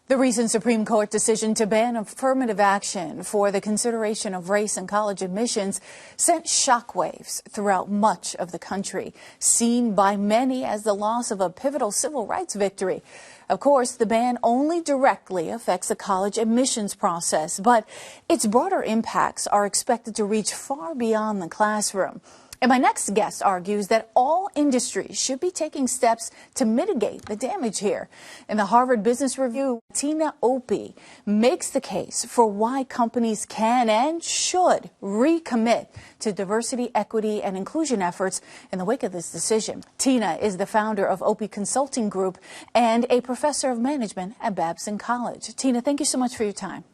The recent Supreme Court decision to ban affirmative action for the consideration of race in college admissions sent shockwaves throughout much of the country, seen by many as the loss of a pivotal civil rights victory. Of course, the ban only directly affects the college admissions process, but its broader impacts are expected to reach far beyond the classroom. And my next guest argues that all industries should be taking steps to mitigate the damage here. In the Harvard Business Review, Opie makes the case for why companies can and should recommit to diversity, equity, and inclusion efforts in the wake of this decision. Tina is the founder of Opie Consulting Group and a professor of management at Babson College. Tina, thank you so much for your time.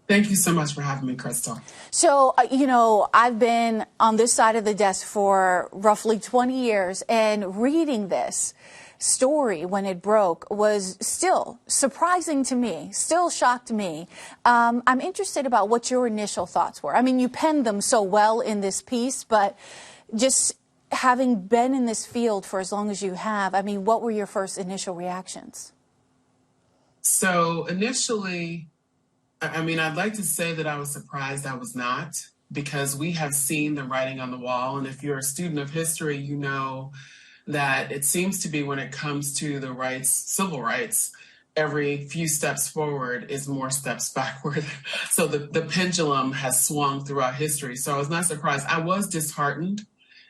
Thank you so much for having me, Crystal. So, I've been on this side of the desk for roughly 20 years, and reading this story when it broke was still surprising to me, still shocked me. I'm interested about what your initial thoughts were. I mean, you penned them so well in this piece, but just having been in this field for as long as you have, I mean, what were your first initial reactions? So initially, I'd like to say that I was surprised I was not, because we have seen the writing on the wall. And if you're a student of history, you know that it seems to be when it comes to the rights, civil rights, every few steps forward is more steps backward. So the pendulum has swung throughout history. So I was not surprised. I was disheartened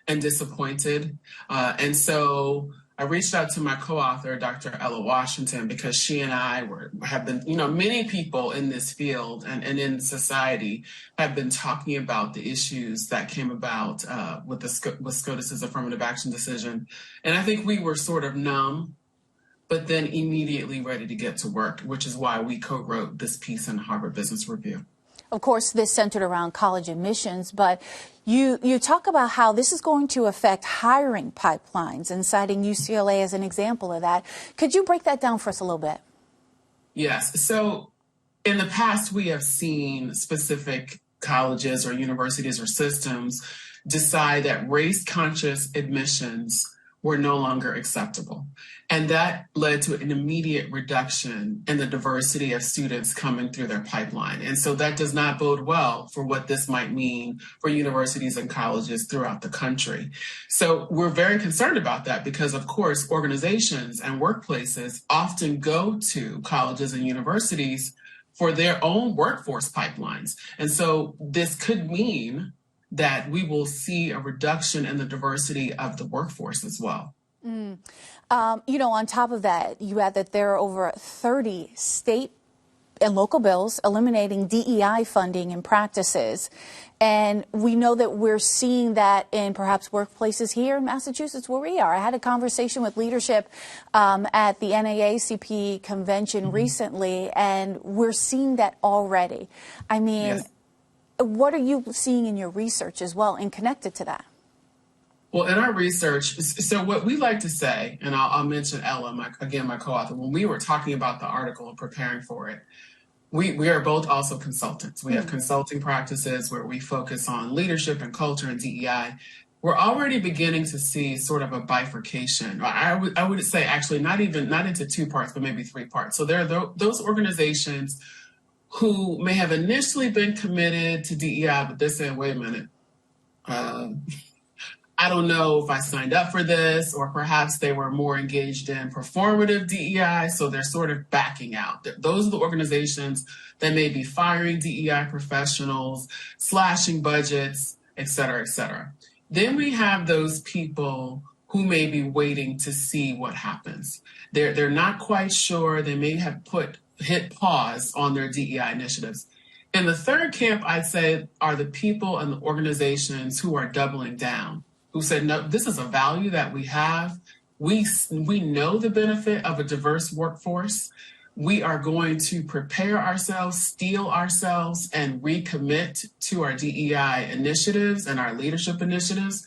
and disappointed. And so I reached out to my co-author, Dr. Ella Washington, because she and I have been, many people in this field and in society have been talking about the issues that came about with SCOTUS's affirmative action decision. And I think we were sort of numb, but then immediately ready to get to work, which is why we co-wrote this piece in the Harvard Business Review. Of course, this centered around college admissions, but you talk about how this is going to affect hiring pipelines, and citing UCLA as an example of that. Could you break that down for us a little bit? Yes. So in the past, we have seen specific colleges or universities or systems decide that race-conscious admissions were no longer acceptable. And that led to an immediate reduction in the diversity of students coming through their pipeline. And so that does not bode well for what this might mean for universities and colleges throughout the country. So we're very concerned about that because, of course, organizations and workplaces often go to colleges and universities for their own workforce pipelines. And so this could mean that we will see a reduction in the diversity of the workforce as well. On top of that, you add that there are over 30 state and local bills eliminating DEI funding and practices. And we know that we're seeing that in perhaps workplaces here in Massachusetts where we are. I had a conversation with leadership at the NAACP convention recently, and we're seeing that already. I mean, yes. What are you seeing in your research as well and connected to that? Well, in our research, so what we like to say, and I'll mention Ella, my co-author, when we were talking about the article and preparing for it, we are both also consultants. We have consulting practices where we focus on leadership and culture and DEI. We're already beginning to see sort of a bifurcation. I would say actually not into two parts, but maybe three parts. So there are those organizations who may have initially been committed to DEI, but they're saying, wait a minute, I don't know if I signed up for this, or perhaps they were more engaged in performative DEI, so they're sort of backing out. Those are the organizations that may be firing DEI professionals, slashing budgets, et cetera, et cetera. Then we have those people who may be waiting to see what happens. They're not quite sure. They may have hit pause on their DEI initiatives. And the third camp, I'd say, are the people and the organizations who are doubling down, who said, no, this is a value that we have. We know the benefit of a diverse workforce. We are going to prepare ourselves, steel ourselves, and recommit to our DEI initiatives and our leadership initiatives.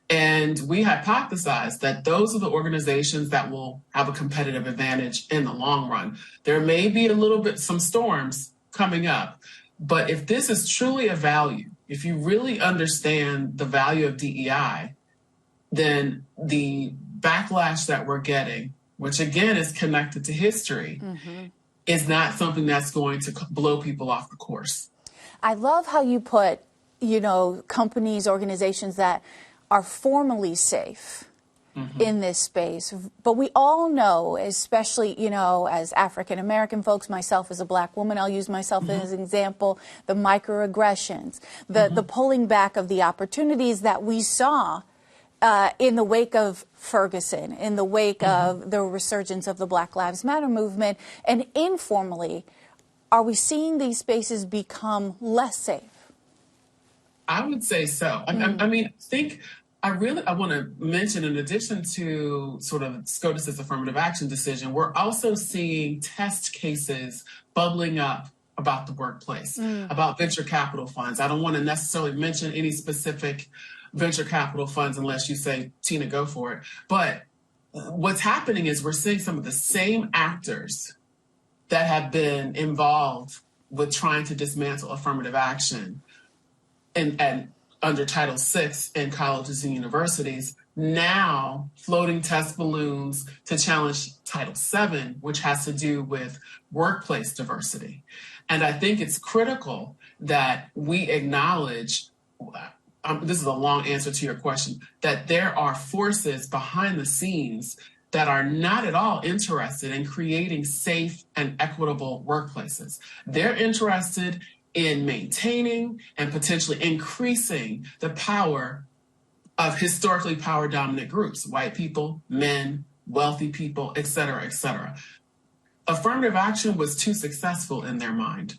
And we hypothesize that those are the organizations that will have a competitive advantage in the long run. There may be some storms coming up, but if this is truly a value, if you really understand the value of DEI, then the backlash that we're getting, which again is connected to history, is not something that's going to blow people off the course. I love how you put, companies, organizations that are formally safe in this space. But we all know, especially, as African American folks, myself as a black woman, I'll use myself as an example, the microaggressions, the pulling back of the opportunities that we saw in the wake of Ferguson, in the wake of the resurgence of the Black Lives Matter movement. And informally, are we seeing these spaces become less safe? I would say so. I mean, I want to mention, in addition to sort of SCOTUS's affirmative action decision, we're also seeing test cases bubbling up about the workplace, about venture capital funds. I don't want to necessarily mention any specific venture capital funds unless you say, Tina, go for it. But what's happening is we're seeing some of the same actors that have been involved with trying to dismantle affirmative action and under Title VI in colleges and universities, now floating test balloons to challenge Title VII, which has to do with workplace diversity. And I think it's critical that we acknowledge, this is a long answer to your question, that there are forces behind the scenes that are not at all interested in creating safe and equitable workplaces. They're interested in maintaining and potentially increasing the power of historically power-dominant groups, white people, men, wealthy people, et cetera, et cetera. Affirmative action was too successful in their mind.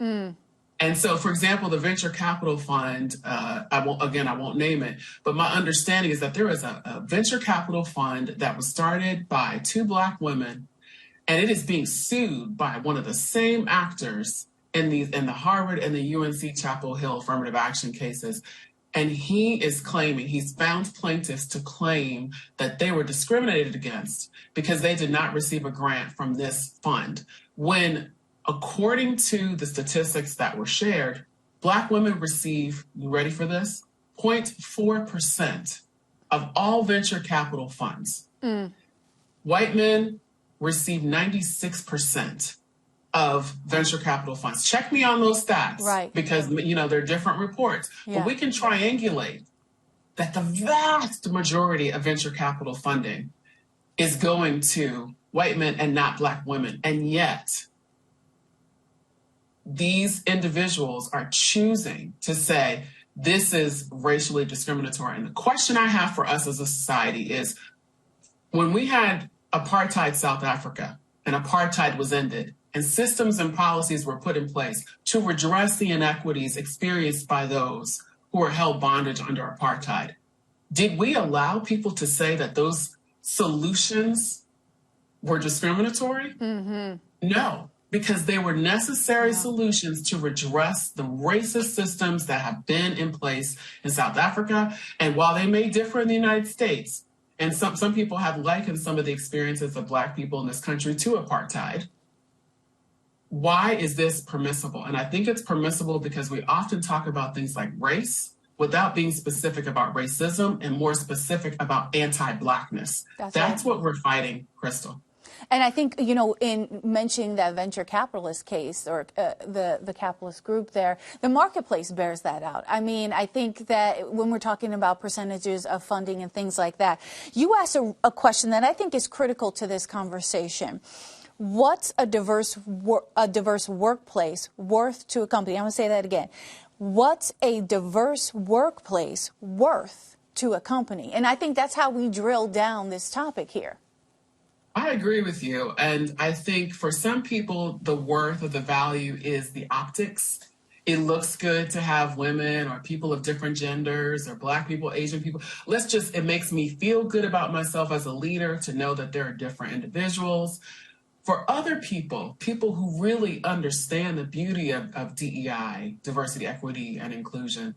And so, for example, the venture capital fund, I won't name it, but my understanding is that there is a venture capital fund that was started by two Black women, and it is being sued by one of the same actors in the Harvard and the UNC Chapel Hill affirmative action cases. And he's found plaintiffs to claim that they were discriminated against because they did not receive a grant from this fund. When, according to the statistics that were shared, Black women receive, you ready for this? 0.4% of all venture capital funds. White men receive 96% of venture capital funds. Check me on those stats, right? Because they're different reports, but we can triangulate that the vast majority of venture capital funding is going to white men and not Black women, and yet these individuals are choosing to say this is racially discriminatory. And the question I have for us as a society is, when we had apartheid South Africa and apartheid was ended, and systems and policies were put in place to redress the inequities experienced by those who were held bondage under apartheid, did we allow people to say that those solutions were discriminatory? No, because they were necessary solutions to redress the racist systems that have been in place in South Africa. And while they may differ in the United States, and some people have likened some of the experiences of Black people in this country to apartheid, why is this permissible? And I think it's permissible because we often talk about things like race without being specific about racism and more specific about anti-Blackness. That's what we're fighting, Crystal. And I think, in mentioning that venture capitalist case or the capitalist group there, the marketplace bears that out. I mean, I think that when we're talking about percentages of funding and things like that, you asked a question that I think is critical to this conversation. What's a diverse workplace worth to a company? I'm going to say that again. What's a diverse workplace worth to a company? And I think that's how we drill down this topic here. I agree with you. And I think for some people, the worth or the value is the optics. It looks good to have women or people of different genders or Black people, Asian people. It makes me feel good about myself as a leader to know that there are different individuals. For other people who really understand the beauty of DEI, diversity, equity, and inclusion,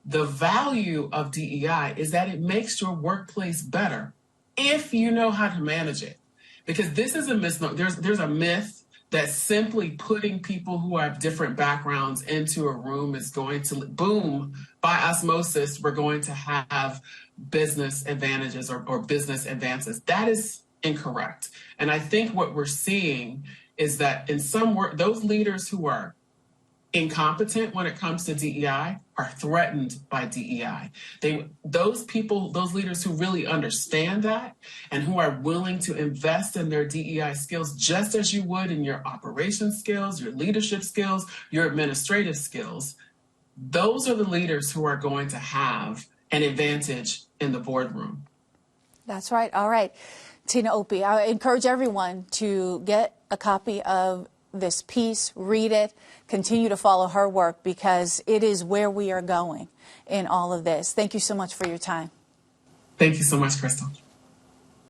the value of DEI is that it makes your workplace better if you know how to manage it. Because this is a misnomer. There's a myth that simply putting people who have different backgrounds into a room is going to, boom, by osmosis, we're going to have business advantages or business advances. That is incorrect. And I think what we're seeing is that in some work, those leaders who are incompetent when it comes to DEI are threatened by DEI. Those leaders who really understand that and who are willing to invest in their DEI skills just as you would in your operations skills, your leadership skills, your administrative skills, those are the leaders who are going to have an advantage in the boardroom. That's right. All right. Tina Opie, I encourage everyone to get a copy of this piece, read it, continue to follow her work, because it is where we are going in all of this. Thank you so much for your time. Thank you so much, Crystal.